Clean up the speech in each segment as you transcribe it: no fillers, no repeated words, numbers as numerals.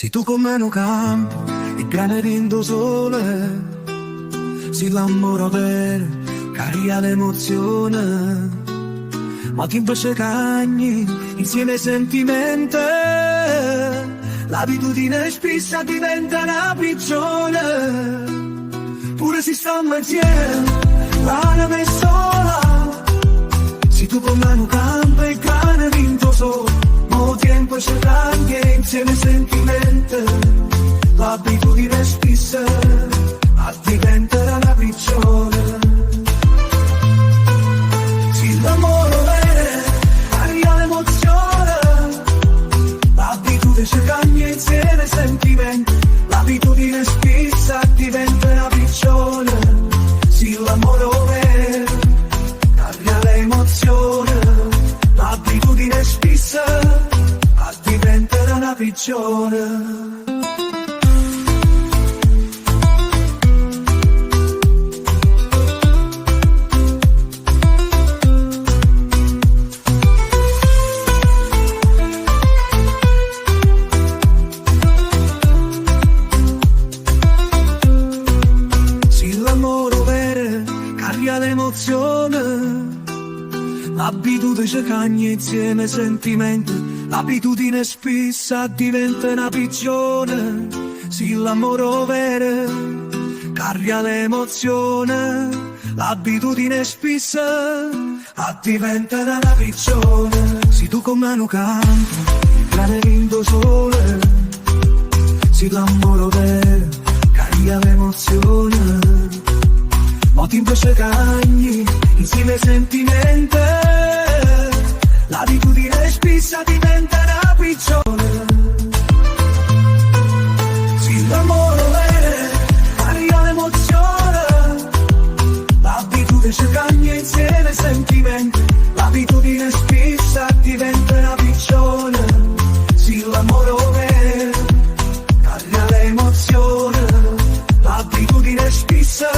Se tu con me non campi, il cane rindo sole, se l'amore vero carica l'emozione, ma chi invece cagni insieme ai sentimenti, l'abitudine spessa diventa una prigione. Pure se stiamo insieme, l'anima è sola, se tu con me non campi, il cane rindo sole. Mo tempo c'è anche insieme sentimenti, l'abitudine spessa a diventare una prigione. Se l'amore vero carica l'emozione, l'abitudine c'è anche insieme sentimenti, l'abitudine spessa diventa una prigione. Se l'amore vero carica l'emozione, l'abitudine spessa diventa una prigione. Se l'amore vero carica l'emozione, l'abitudine c'è cagna insieme sentimenti, l'abitudine spessa diventa una prigione. Se l'amore vero carica l'emozione, l'abitudine spessa diventa una prigione. Se tu con me non canti, il cane rindo sole, se l'amore vero carica l'emozione, ma ti invece cagni insieme ai sentimenti, l'abitudine spessa diventa una prigione. Se l'amore vero carica l'emozione, l'abitudine c'è cagna insieme ai sentimenti, l'abitudine spessa diventa una prigione. Se l'amore vero carica l'emozione, l'abitudine spessa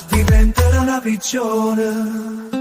diventa una prigione.